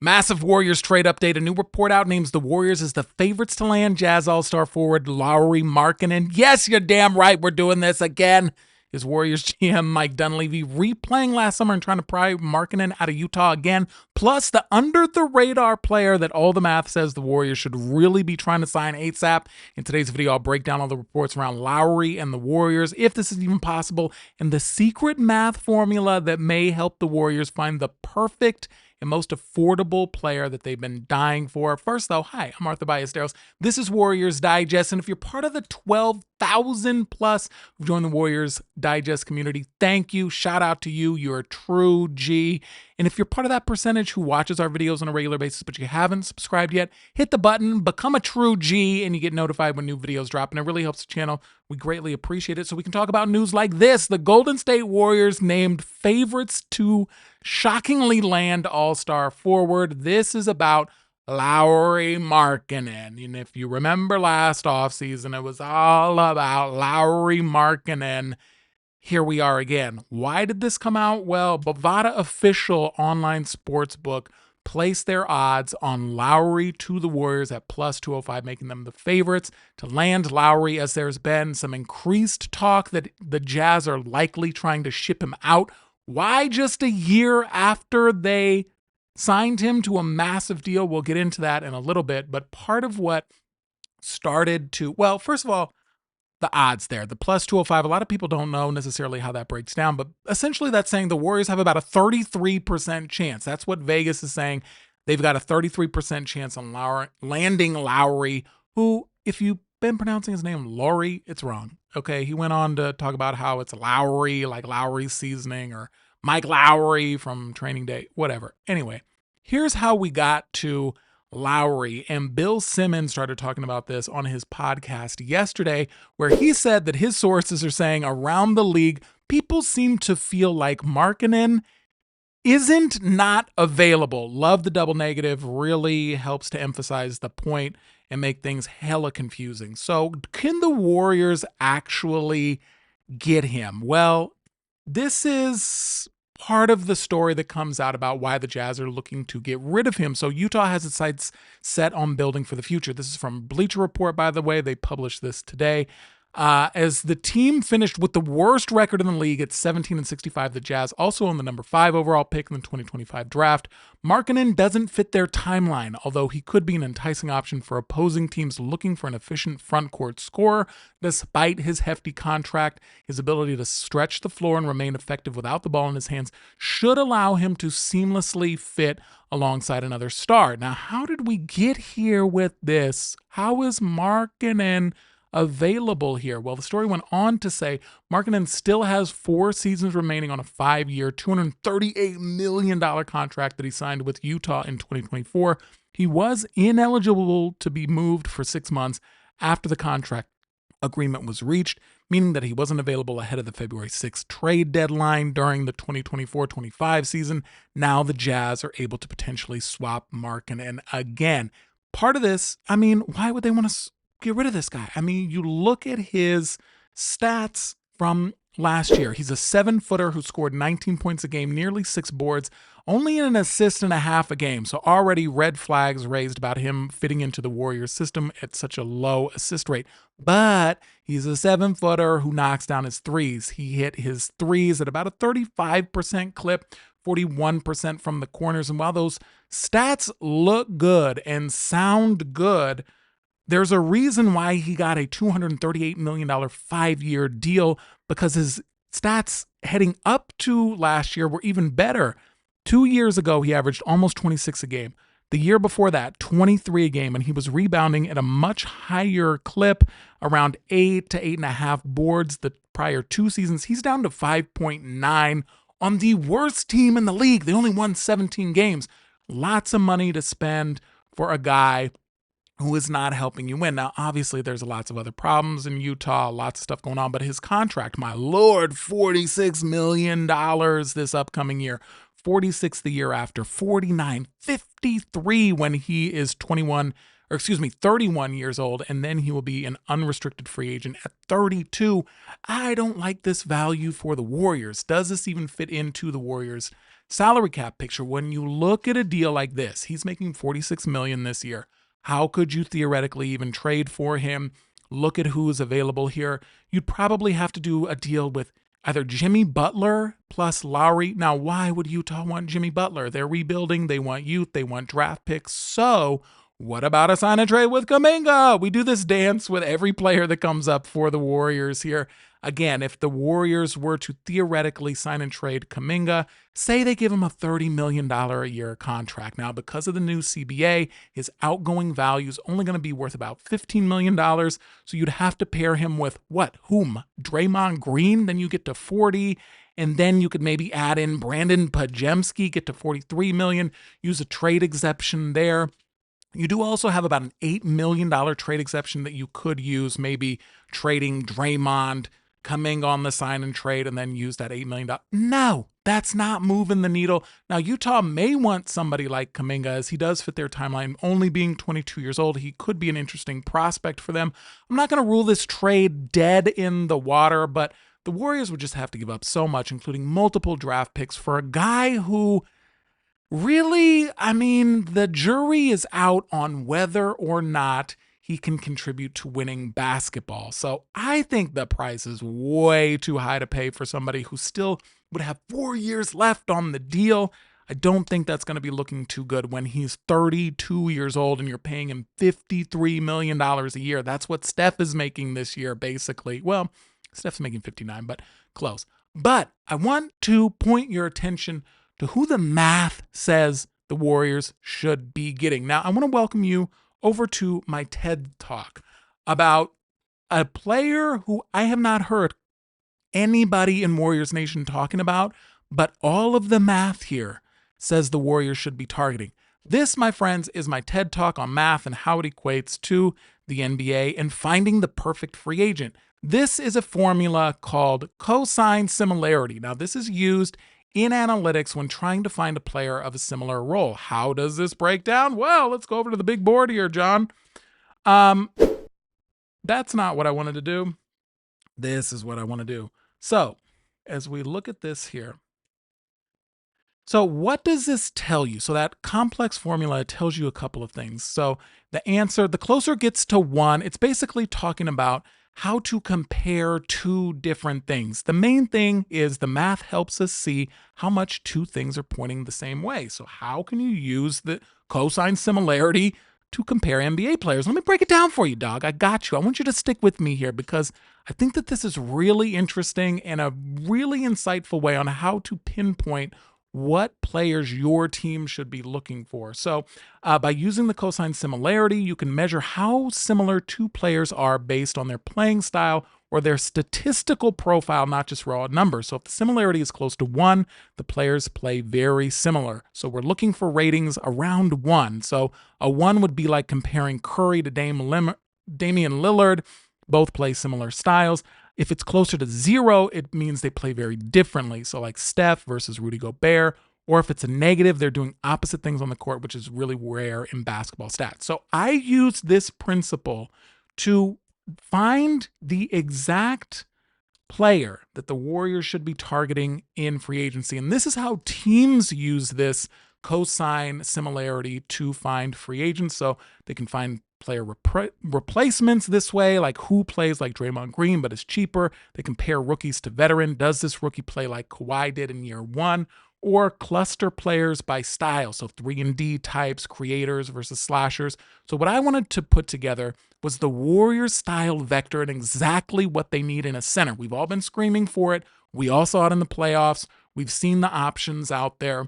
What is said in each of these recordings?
Massive Warriors trade update. A new report out names the Warriors as the favorites to land Jazz All-Star forward Lauri Markkanen. Yes, you're damn right. We're doing this again. Is Warriors GM Mike Dunleavy replaying last summer and trying to pry Markkanen out of Utah again? Plus, the under-the-radar player that all the math says the Warriors should really be trying to sign ASAP. In today's video, I'll break down all the reports around Lowry and the Warriors, if this is even possible, and the secret math formula that may help the Warriors find the perfect and most affordable player that they've been dying for. First, though, hi, I'm Arthur Ballesteros. This is Warriors Digest, and if you're part of the 12,000 plus who joined the Warriors Digest community, thank you. Shout out to you. You're a true G. And if you're part of that percentage who watches our videos on a regular basis, but you haven't subscribed yet, hit the button, become a true G, and you get notified when new videos drop, and it really helps the channel. We greatly appreciate it so we can talk about news like this. The Golden State Warriors named favorites to shockingly land All-Star forward. This is about Lauri Markkanen. And if you remember last offseason, it was all about Lauri Markkanen. Here we are again. Why did this come out? Well, Bovada official online sportsbook placed their odds on Lowry to the Warriors at plus 205, making them the favorites to land Lowry, as there's been some increased talk that the Jazz are likely trying to ship him out. Why just a year after they signed him to a massive deal? We'll get into that in a little bit, but part of what started to, well, first of all, the odds there, the plus 205, a lot of people don't know necessarily how that breaks down, but essentially that's saying the Warriors have about a 33% chance. That's what Vegas is saying. They've got a 33% chance on landing Lowry, who, if you've been pronouncing his name Lowry, it's wrong. Okay, he went on to talk about how it's Lowry, like Lowry's seasoning, or Mike Lowry from Training Day, whatever. Anyway, here's how we got to Lowry, and Bill Simmons started talking about this on his podcast yesterday, where he said that his sources are saying around the league, people seem to feel like Markkanen isn't not available. Love the double negative, really helps to emphasize the point and make things hella confusing. So can the Warriors actually get him? Well, this is part of the story that comes out about why the Jazz are looking to get rid of him. So Utah has its sights set on building for the future. This is from Bleacher Report, by the way. They published this today. As the team finished with the worst record in the league at 17-65, the Jazz also own the number 5 overall pick in the 2025 draft. Markkanen doesn't fit their timeline, although he could be an enticing option for opposing teams looking for an efficient front court scorer. Despite his hefty contract, his ability to stretch the floor and remain effective without the ball in his hands should allow him to seamlessly fit alongside another star. Now, how did we get here with this? How is Markkanen available here? Well, the story went on to say Markkanen still has 4 seasons remaining on a 5-year, $238 million contract that he signed with Utah in 2024. He was ineligible to be moved for 6 months after the contract agreement was reached, meaning that he wasn't available ahead of the February 6th trade deadline during the 2024-25 season. Now the Jazz are able to potentially swap Markkanen again. Part of this, I mean, why would they want to get rid of this guy? I mean, you look at his stats from last year. He's a 7-footer who scored 19 points a game, nearly 6 boards, only an assist and a half a game. So already red flags raised about him fitting into the Warriors system at such a low assist rate. But he's a 7-footer who knocks down his threes. He hit his threes at about a 35% clip, 41% from the corners. And while those stats look good and sound good, there's a reason why he got a $238 million 5-year deal, because his stats heading up to last year were even better. 2 years ago, he averaged almost 26 a game. The year before that, 23 a game, and he was rebounding at a much higher clip, around 8 to 8.5 boards the prior 2 seasons. He's down to 5.9 on the worst team in the league. They only won 17 games. Lots of money to spend for a guy who is not helping you win. Now, obviously, there's lots of other problems in Utah, lots of stuff going on, but his contract, my Lord, $46 million this upcoming year, 46 the year after, 49, 53 when he is 31 years old, and then he will be an unrestricted free agent at 32. I don't like this value for the Warriors. Does this even fit into the Warriors' salary cap picture, when you look at a deal like this, he's making $46 million this year. How could you theoretically even trade for him? Look at who is available here. You'd probably have to do a deal with either Jimmy Butler plus Lowry. Now, why would Utah want Jimmy Butler? They're rebuilding. They want youth. They want draft picks. So what about a sign and trade with Kuminga? We do this dance with every player that comes up for the Warriors here. Again, if the Warriors were to theoretically sign and trade Kuminga, say they give him a $30 million a year contract. Now, because of the new CBA, his outgoing value is only going to be worth about $15 million. So you'd have to pair him with what? Whom? Draymond Green? Then you get to 40. And then you could maybe add in Brandin Podziemski, get to $43 million, use a trade exception there. You do also have about an $8 million trade exception that you could use, maybe trading Draymond, coming on the sign and trade, and then use that $8 million. No, that's not moving the needle. Now, Utah may want somebody like Kuminga, as he does fit their timeline. Only being 22 years old, he could be an interesting prospect for them. I'm not going to rule this trade dead in the water, but the Warriors would just have to give up so much, including multiple draft picks, for a guy who really, I mean, the jury is out on whether or not he can contribute to winning basketball. So I think the price is way too high to pay for somebody who still would have 4 years left on the deal. I don't think that's going to be looking too good when he's 32 years old and you're paying him $53 million a year. That's what Steph is making this year, basically. Well, Steph's making 59, but close. But I want to point your attention to who the math says the Warriors should be getting. Now, I want to welcome you over to my TED Talk about a player who I have not heard anybody in Warriors Nation talking about, but all of the math here says the Warriors should be targeting. This, my friends, is my TED Talk on math and how it equates to the NBA and finding the perfect free agent. This is a formula called cosine similarity. Now, this is used in analytics when trying to find a player of a similar role. How does this break down? Well, let's go over to the big board here, John. That's not what I wanted to do. This is what I want to do. So, as we look at this here, so what does this tell you? So that complex formula tells you a couple of things. So the answer, the closer it gets to 1, it's basically talking about how to compare two different things. The main thing is the math helps us see how much two things are pointing the same way. So how can you use the cosine similarity to compare NBA players? Let me break it down for you, dog. I got you. I want you to stick with me here because I think that this is really interesting and a really insightful way on how to pinpoint what players your team should be looking for. So by using the cosine similarity, you can measure how similar two players are based on their playing style or their statistical profile, not just raw numbers. So if the similarity is close to 1, the players play very similar. So we're looking for ratings around 1. So a 1 would be like comparing Curry to Damian Lillard. Both play similar styles. If it's closer to 0, it means they play very differently. So like Steph versus Rudy Gobert, or if it's a negative, they're doing opposite things on the court, which is really rare in basketball stats. So I use this principle to find the exact player that the Warriors should be targeting in free agency. And this is how teams use this cosine similarity to find free agents. So they can find player replacements this way, like who plays like Draymond Green but is cheaper. They compare rookies to veteran. Does this rookie play like Kawhi did in year 1? Or cluster players by style, so 3-and-D types, creators versus slashers. So what I wanted to put together was the Warriors style vector and exactly what they need in a center. We've all been screaming for it. We all saw it in the playoffs. We've seen the options out there.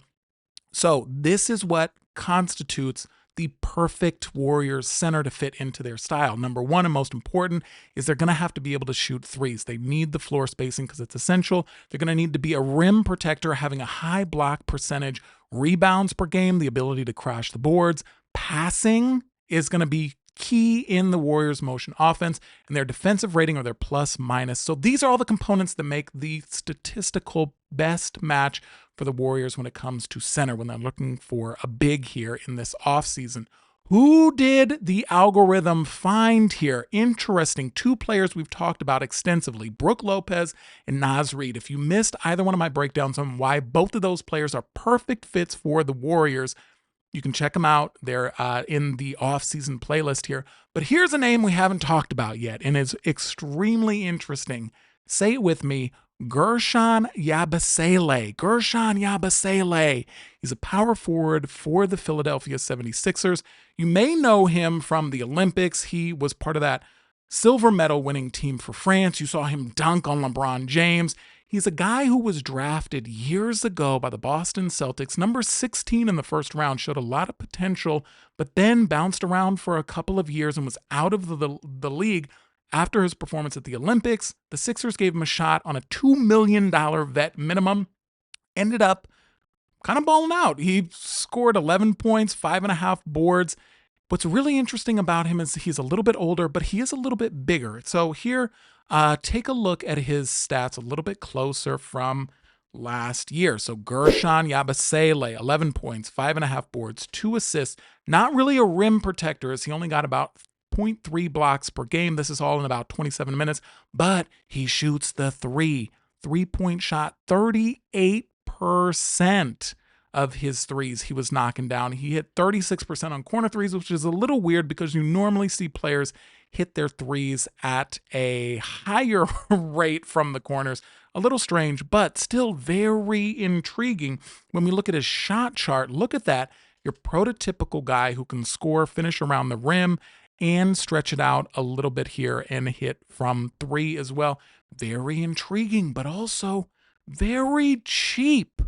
So this is what constitutes the perfect Warriors center to fit into their style. Number 1 and most important is they're going to have to be able to shoot threes. They need the floor spacing because it's essential. They're going to need to be a rim protector, having a high block percentage, rebounds per game, the ability to crash the boards. Passing is going to be key in the Warriors' motion offense, and their defensive rating or their plus minus. So these are all the components that make the statistical best match for the Warriors when it comes to center, when they're looking for a big here in this offseason. Who did the algorithm find here? Interesting. Two players we've talked about extensively, Brook Lopez and Naz Reid. If you missed either one of my breakdowns on why both of those players are perfect fits for the Warriors, you can check them out. They're in the off-season playlist here. But here's a name we haven't talked about yet, and it's extremely interesting. Say it with me. Guerschon Yabusele. Guerschon Yabusele. He's a power forward for the Philadelphia 76ers. You may know him from the Olympics. He was part of that silver medal winning team for France. You saw him dunk on LeBron James. He's a guy who was drafted years ago by the Boston Celtics, number 16 in the first round, showed a lot of potential, but then bounced around for a couple of years and was out of the league. After his performance at the Olympics, the Sixers gave him a shot on a $2 million vet minimum. Ended up kind of balling out. He scored 11 points, 5.5 boards. What's really interesting about him is he's a little bit older, but he is a little bit bigger. So here, take a look at his stats a little bit closer from last year. So Guerschon Yabusele, 11 points, 5.5 boards, 2 assists. Not really a rim protector, as he only got about 0.3 blocks per game. This is all in about 27 minutes, but he shoots the three-point shot, 38% of his threes he was knocking down. He hit 36% on corner threes, which is a little weird because you normally see players hit their threes at a higher rate from the corners. A little strange, but still very intriguing. When we look at his shot chart, look at that. Your prototypical guy who can score, finish around the rim, and stretch it out a little bit here and hit from 3 as well. Very intriguing, but also very cheap.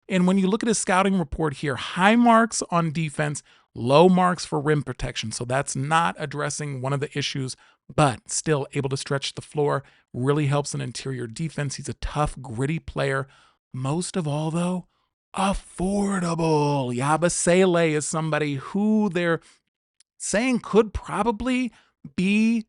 And when you look at his scouting report here, high marks on defense, low marks for rim protection. So that's not addressing one of the issues, but still able to stretch the floor. Really helps in interior defense. He's a tough, gritty player. Most of all, though, affordable. Yabusele is somebody who they're saying could probably be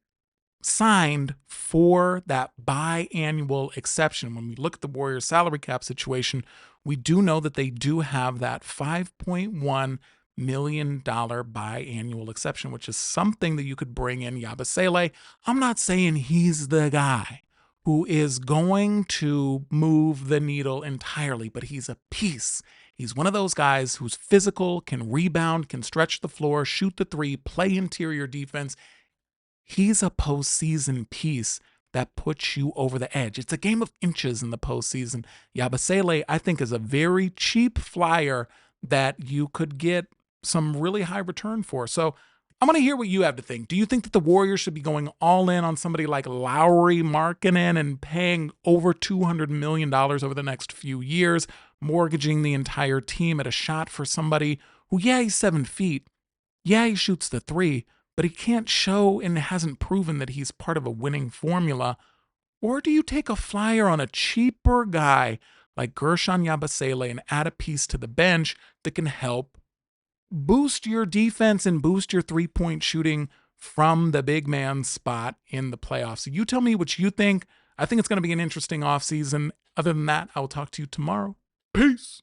signed for that biannual exception. When we look at the Warriors salary cap situation, we do know that they do have that $5.1 million biannual exception, which is something that you could bring in Yabusele. I'm not saying he's the guy who is going to move the needle entirely, but he's a piece. He's one of those guys who's physical, can rebound, can stretch the floor, shoot the 3, play interior defense. He's a postseason piece that puts you over the edge. It's a game of inches in the postseason. Yabusele, I think, is a very cheap flyer that you could get some really high return for. So I want to hear what you have to think. Do you think that the Warriors should be going all in on somebody like Lauri Markkanen and paying over $200 million over the next few years, mortgaging the entire team at a shot for somebody who, yeah, he's 7 feet. Yeah, he shoots the 3, but he can't show and hasn't proven that he's part of a winning formula? Or do you take a flyer on a cheaper guy like Guerschon Yabusele and add a piece to the bench that can help boost your defense and boost your 3-point shooting from the big man spot in the playoffs? So you tell me what you think. I think it's going to be an interesting offseason. Other than that, I will talk to you tomorrow. Peace.